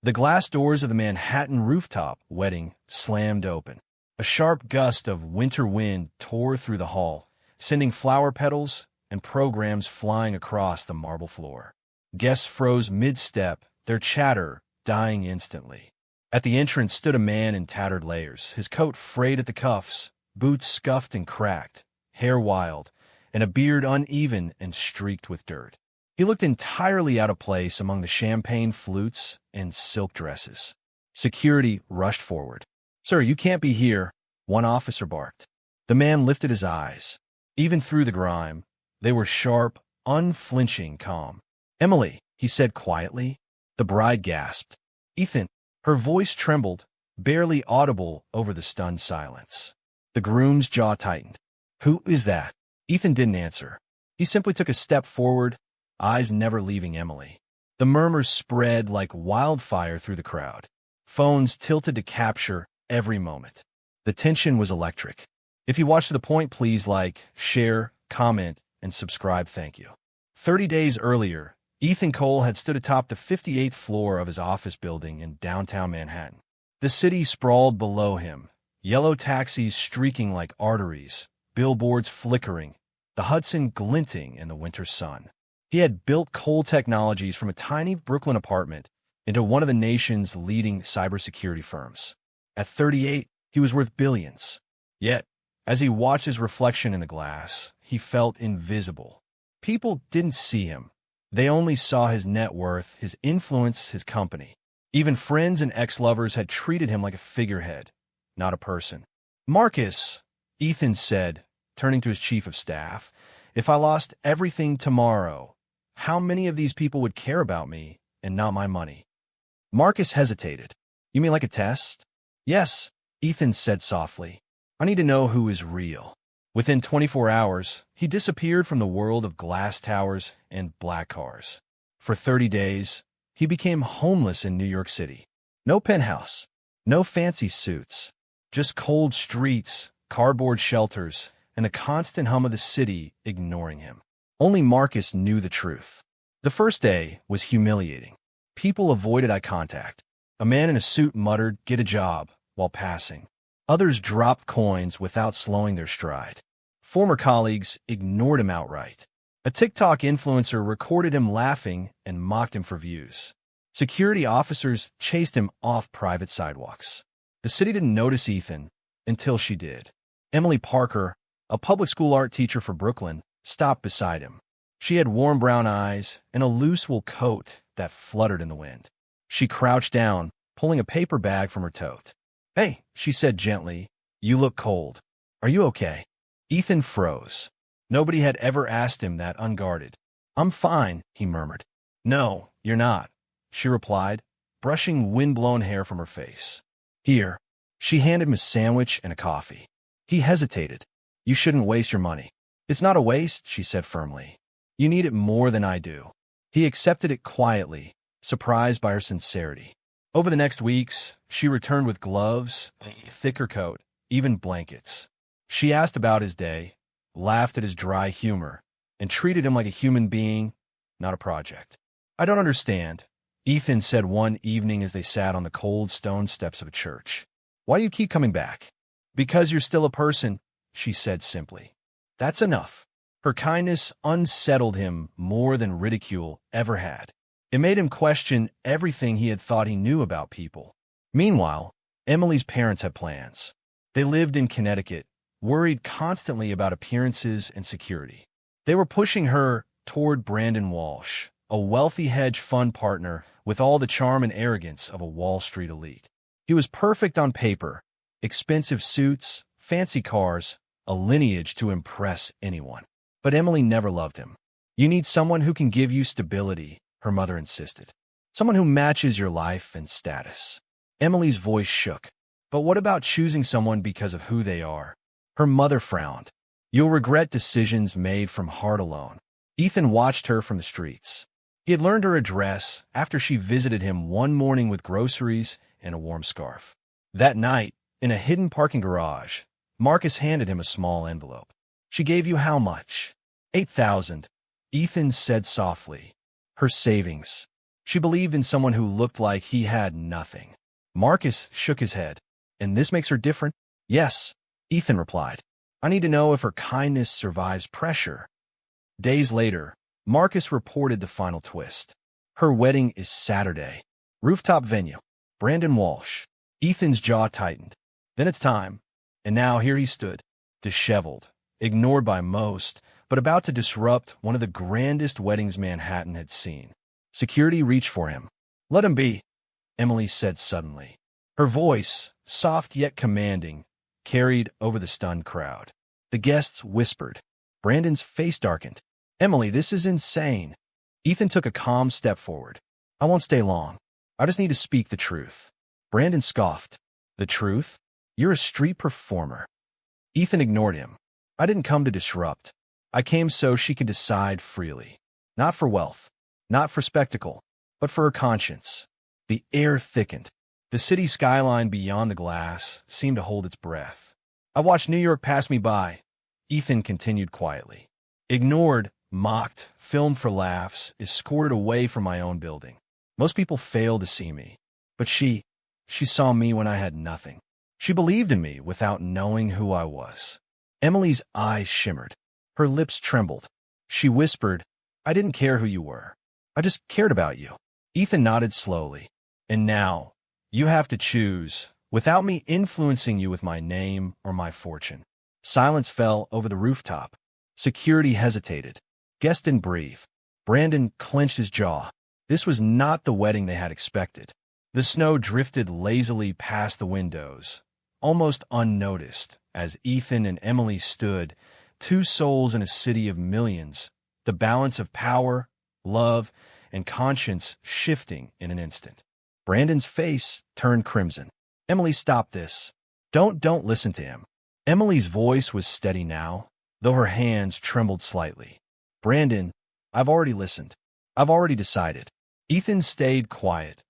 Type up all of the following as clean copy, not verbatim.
The glass doors of the Manhattan rooftop wedding slammed open. A sharp gust of winter wind tore through the hall, sending flower petals and programs flying across the marble floor. Guests froze mid-step, their chatter dying instantly. At the entrance stood a man in tattered layers, his coat frayed at the cuffs, boots scuffed and cracked, hair wild, and a beard uneven and streaked with dirt. He looked entirely out of place among the champagne flutes and silk dresses. Security rushed forward. "Sir, you can't be here," one officer barked. The man lifted his eyes. Even through the grime, they were sharp, unflinching calm. "Emily," he said quietly. The bride gasped. "Ethan." Her voice trembled, barely audible over the stunned silence. The groom's jaw tightened. "Who is that?" Ethan didn't answer. He simply took a step forward, eyes never leaving Emily. The murmurs spread like wildfire through the crowd. Phones tilted to capture every moment. The tension was electric. If you watched to the point, please like, share, comment, and subscribe. Thank you. 30 days earlier, Ethan Cole had stood atop the 58th floor of his office building in downtown Manhattan. The city sprawled below him, yellow taxis streaking like arteries, billboards flickering, the Hudson glinting in the winter sun. He had built Cole Technologies from a tiny Brooklyn apartment into one of the nation's leading cybersecurity firms. At 38, he was worth billions. Yet, as he watched his reflection in the glass, he felt invisible. People didn't see him. They only saw his net worth, his influence, his company. Even friends and ex-lovers had treated him like a figurehead, not a person. "Marcus," Ethan said, turning to his chief of staff, "if I lost everything tomorrow, how many of these people would care about me and not my money?" Marcus hesitated. "You mean like a test?" "Yes," Ethan said softly. "I need to know who is real." Within 24 hours, he disappeared from the world of glass towers and black cars. For 30 days, he became homeless in New York City. No penthouse, no fancy suits, just cold streets, cardboard shelters, and the constant hum of the city ignoring him. Only Marcus knew the truth. The first day was humiliating. People avoided eye contact. A man in a suit muttered, "Get a job," while passing. Others dropped coins without slowing their stride. Former colleagues ignored him outright. A TikTok influencer recorded him laughing and mocked him for views. Security officers chased him off private sidewalks. The city didn't notice Ethan until she did. Emily Parker, a public school art teacher for Brooklyn, stopped beside him. She had warm brown eyes and a loose wool coat that fluttered in the wind. She crouched down, pulling a paper bag from her tote. "Hey," she said gently, "you look cold. Are you okay?" Ethan froze. Nobody had ever asked him that unguarded. "I'm fine," he murmured. "No, you're not," she replied, brushing wind-blown hair from her face. "Here." She handed him a sandwich and a coffee. He hesitated. "You shouldn't waste your money." "It's not a waste," she said firmly. "You need it more than I do." He accepted it quietly, surprised by her sincerity. Over the next weeks, she returned with gloves, a thicker coat, even blankets. She asked about his day, laughed at his dry humor, and treated him like a human being, not a project. "I don't understand," Ethan said one evening as they sat on the cold stone steps of a church. "Why do you keep coming back?" "Because you're still a person," she said simply. That's enough. Her kindness unsettled him more than ridicule ever had. It made him question everything he had thought he knew about people. Meanwhile, Emily's parents had plans. They lived in Connecticut, worried constantly about appearances and security. They were pushing her toward Brandon Walsh, a wealthy hedge fund partner with all the charm and arrogance of a Wall Street elite. He was perfect on paper, expensive suits, fancy cars, a lineage to impress anyone. But Emily never loved him. "You need someone who can give you stability," her mother insisted. "Someone who matches your life and status." Emily's voice shook. "But what about choosing someone because of who they are?" Her mother frowned. "You'll regret decisions made from heart alone." Ethan watched her from the streets. He had learned her address after she visited him one morning with groceries and a warm scarf. That night, in a hidden parking garage, Marcus handed him a small envelope. "She gave you how much?" 8,000, Ethan said softly. "Her savings." She believed in someone who looked like he had nothing. Marcus shook his head. And this makes her different? Yes, Ethan replied. I need to know if her kindness survives pressure. Days later, Marcus reported the final twist. Her wedding is Saturday. Rooftop venue. Brandon Walsh. Ethan's jaw tightened. Then it's time. And now here he stood, disheveled, ignored by most, but about to disrupt one of the grandest weddings Manhattan had seen. Security reached for him. Let him be, Emily said suddenly. Her voice, soft yet commanding, carried over the stunned crowd. The guests whispered. Brandon's face darkened. Emily, this is insane. Ethan took a calm step forward. I won't stay long. I just need to speak the truth. Brandon scoffed. The truth? You're a street performer. Ethan ignored him. I didn't come to disrupt. I came so she could decide freely. Not for wealth, not for spectacle, but for her conscience. The air thickened. The city skyline beyond the glass seemed to hold its breath. I watched New York pass me by, Ethan continued quietly. Ignored, mocked, filmed for laughs, escorted away from my own building. Most people fail to see me. But she saw me when I had nothing. She believed in me without knowing who I was. Emily's eyes shimmered. Her lips trembled. She whispered, I didn't care who you were. I just cared about you. Ethan nodded slowly. And now, you have to choose, without me influencing you with my name or my fortune. Silence fell over the rooftop. Security hesitated. Guests didn't breathe. Brandon clenched his jaw. This was not the wedding they had expected. The snow drifted lazily past the windows, almost unnoticed, as Ethan and Emily stood, two souls in a city of millions, the balance of power, love, and conscience shifting in an instant. Brandon's face turned crimson. Emily, stop this. Don't listen to him. Emily's voice was steady now, though her hands trembled slightly. Brandon, I've already listened. I've already decided. Ethan stayed quiet,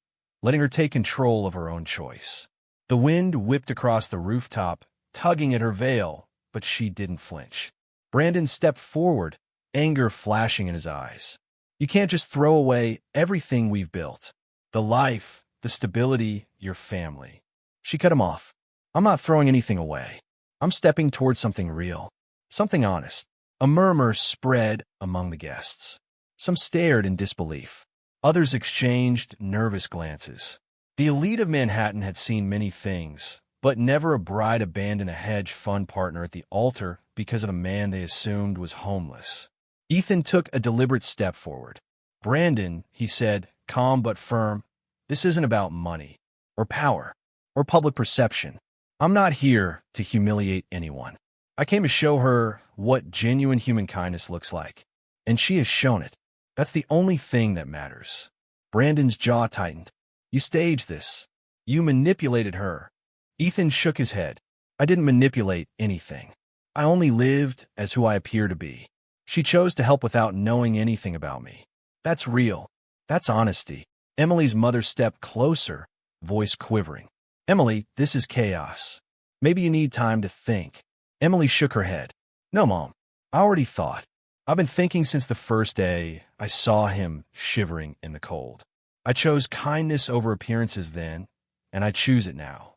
letting her take control of her own choice. The wind whipped across the rooftop, tugging at her veil, but she didn't flinch. Brandon stepped forward, anger flashing in his eyes. You can't just throw away everything we've built. The life, the stability, your family. She cut him off. I'm not throwing anything away. I'm stepping towards something real, something honest. A murmur spread among the guests. Some stared in disbelief. Others exchanged nervous glances. The elite of Manhattan had seen many things, but never a bride abandon a hedge fund partner at the altar because of a man they assumed was homeless. Ethan took a deliberate step forward. Brandon, he said, calm but firm, this isn't about money, or power, or public perception. I'm not here to humiliate anyone. I came to show her what genuine human kindness looks like, and she has shown it. That's the only thing that matters. Brandon's jaw tightened. You staged this. You manipulated her. Ethan shook his head. I didn't manipulate anything. I only lived as who I appear to be. She chose to help without knowing anything about me. That's real. That's honesty. Emily's mother stepped closer, voice quivering. Emily, this is chaos. Maybe you need time to think. Emily shook her head. No, Mom. I already thought. I've been thinking since the first day I saw him shivering in the cold. I chose kindness over appearances then, and I choose it now.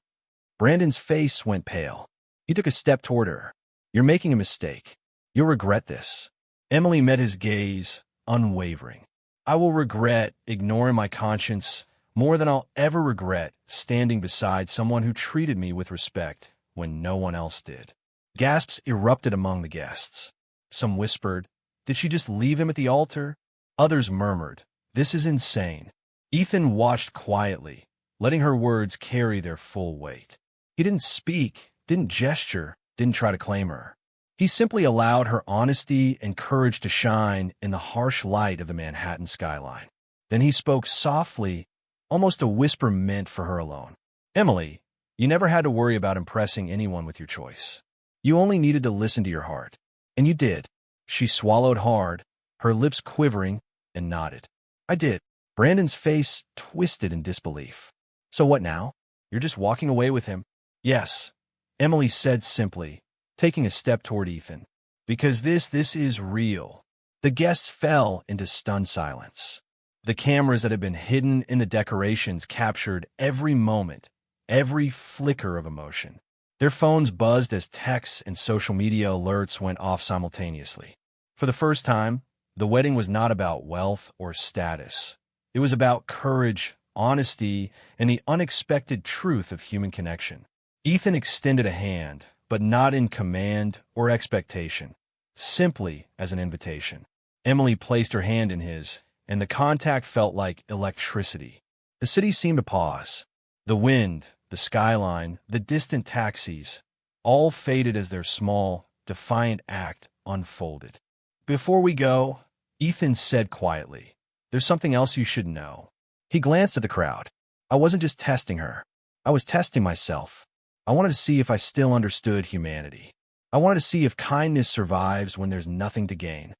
Brandon's face went pale. He took a step toward her. You're making a mistake. You'll regret this. Emily met his gaze, unwavering. I will regret ignoring my conscience more than I'll ever regret standing beside someone who treated me with respect when no one else did. Gasps erupted among the guests. Some whispered, did she just leave him at the altar? Others murmured, this is insane. Ethan watched quietly, letting her words carry their full weight. He didn't speak, didn't gesture, didn't try to claim her. He simply allowed her honesty and courage to shine in the harsh light of the Manhattan skyline. Then he spoke softly, almost a whisper meant for her alone. Emily, you never had to worry about impressing anyone with your choice. You only needed to listen to your heart. And you did. She swallowed hard, her lips quivering, and nodded. I did. Brandon's face twisted in disbelief. So what now? You're just walking away with him? Yes, Emily said simply, taking a step toward Ethan. Because this is real. The guests fell into stunned silence. The cameras that had been hidden in the decorations captured every moment, every flicker of emotion. Their phones buzzed as texts and social media alerts went off simultaneously. For the first time, the wedding was not about wealth or status. It was about courage, honesty, and the unexpected truth of human connection. Ethan extended a hand, but not in command or expectation, simply as an invitation. Emily placed her hand in his, and the contact felt like electricity. The city seemed to pause. The wind, the skyline, the distant taxis, all faded as their small, defiant act unfolded. "Before we go," Ethan said quietly, "there's something else you should know." He glanced at the crowd. "I wasn't just testing her. I was testing myself. I wanted to see if I still understood humanity. I wanted to see if kindness survives when there's nothing to gain."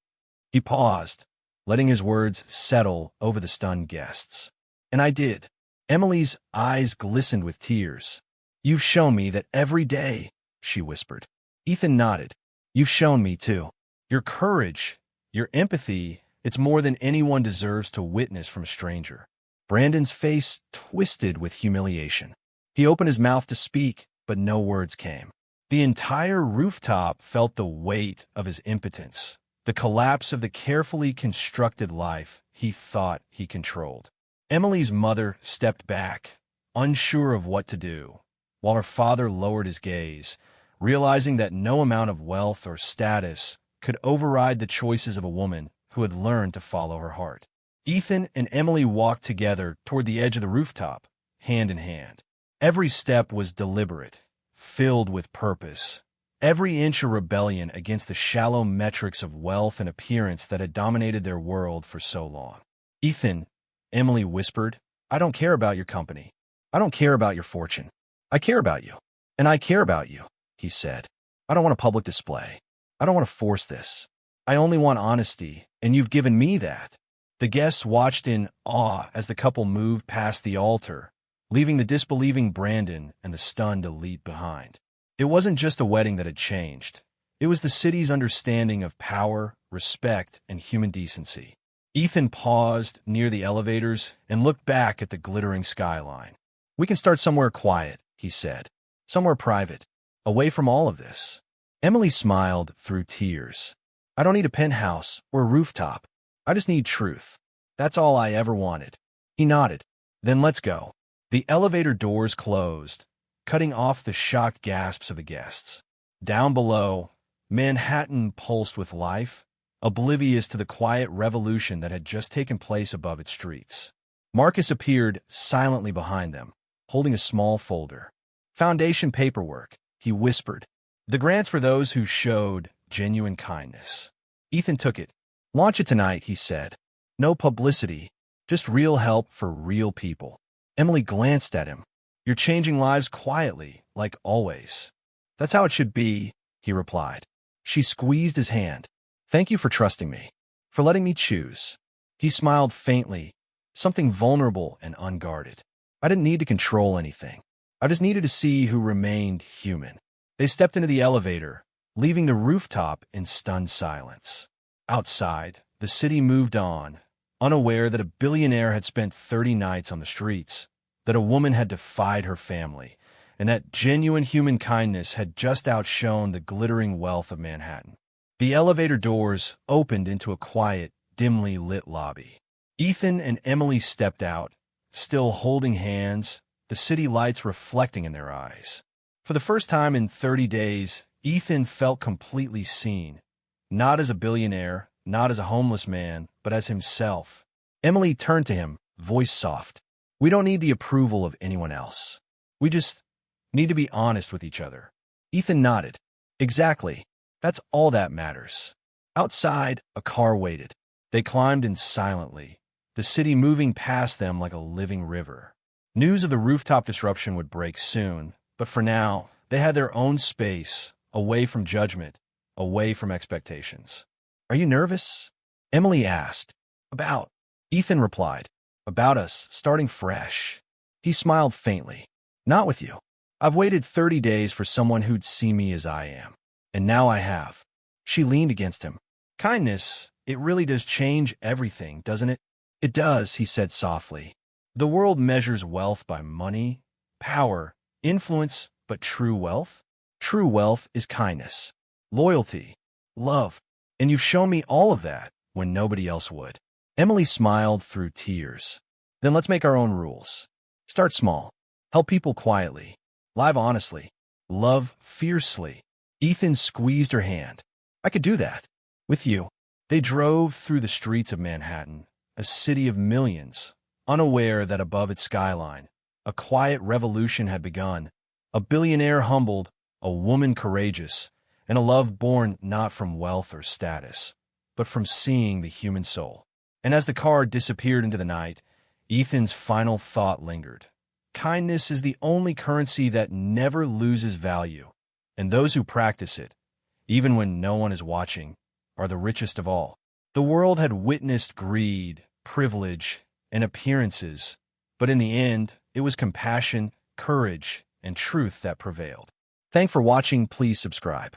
He paused, letting his words settle over the stunned guests. "And I did." Emily's eyes glistened with tears. "You've shown me that every day," she whispered. Ethan nodded. "You've shown me, too. Your courage, your empathy, it's more than anyone deserves to witness from a stranger." Brandon's face twisted with humiliation. He opened his mouth to speak, but no words came. The entire rooftop felt the weight of his impotence, the collapse of the carefully constructed life he thought he controlled. Emily's mother stepped back, unsure of what to do, while her father lowered his gaze, realizing that no amount of wealth or status could override the choices of a woman who had learned to follow her heart. Ethan and Emily walked together toward the edge of the rooftop, hand in hand. Every step was deliberate, filled with purpose. Every inch a rebellion against the shallow metrics of wealth and appearance that had dominated their world for so long. "Ethan," Emily whispered, "I don't care about your company. I don't care about your fortune. I care about you. And I care about you," he said. "I don't want a public display. I don't want to force this. I only want honesty, and you've given me that." The guests watched in awe as the couple moved past the altar, leaving the disbelieving Brandon and the stunned elite behind. It wasn't just a wedding that had changed. It was the city's understanding of power, respect, and human decency. Ethan paused near the elevators and looked back at the glittering skyline. "We can start somewhere quiet," he said. "Somewhere private, away from all of this." Emily smiled through tears. "I don't need a penthouse or a rooftop. I just need truth. That's all I ever wanted." He nodded. "Then let's go." The elevator doors closed, cutting off the shocked gasps of the guests. Down below, Manhattan pulsed with life, oblivious to the quiet revolution that had just taken place above its streets. Marcus appeared silently behind them, holding a small folder. "Foundation paperwork," he whispered. "The grants for those who showed genuine kindness." Ethan took it. "Launch it tonight," he said. "No publicity, just real help for real people." Emily glanced at him. "You're changing lives quietly, like always." "That's how it should be," he replied. She squeezed his hand. "Thank you for trusting me, for letting me choose." He smiled faintly, something vulnerable and unguarded. "I didn't need to control anything. I just needed to see who remained human." They stepped into the elevator, leaving the rooftop in stunned silence. Outside, the city moved on, unaware that a billionaire had spent 30 nights on the streets, that a woman had defied her family, and that genuine human kindness had just outshone the glittering wealth of Manhattan. The elevator doors opened into a quiet, dimly lit lobby. Ethan and Emily stepped out, still holding hands, the city lights reflecting in their eyes. For the first time in 30 days, Ethan felt completely seen, not as a billionaire, not as a homeless man, but as himself. Emily turned to him, voice soft. "We don't need the approval of anyone else. We just need to be honest with each other." Ethan nodded. "Exactly. That's all that matters." Outside, a car waited. They climbed in silently, the city moving past them like a living river. News of the rooftop disruption would break soon, but for now, they had their own space, away from judgment, away from expectations. "Are you nervous?" Emily asked. "About," Ethan replied. "About us starting fresh." He smiled faintly. "Not with you. I've waited 30 days for someone who'd see me as I am. And now I have." She leaned against him. "Kindness, it really does change everything, doesn't it?" It does, he said softly. The world measures wealth by money, power, influence, but true wealth? True wealth is kindness, loyalty, love. And you've shown me all of that when nobody else would. Emily smiled through tears. Then let's make our own rules. Start small. Help people quietly. Live honestly. Love fiercely. Ethan squeezed her hand. I could do that. With you. They drove through the streets of Manhattan, a city of millions, unaware that above its skyline, a quiet revolution had begun. A billionaire humbled, a woman courageous, and a love born not from wealth or status, but from seeing the human soul. And as the car disappeared into the night, Ethan's final thought lingered. Kindness is the only currency that never loses value, and those who practice it, even when no one is watching, are the richest of all. The world had witnessed greed, privilege, and appearances, but in the end, it was compassion, courage, and truth that prevailed. Thanks for watching. Please subscribe.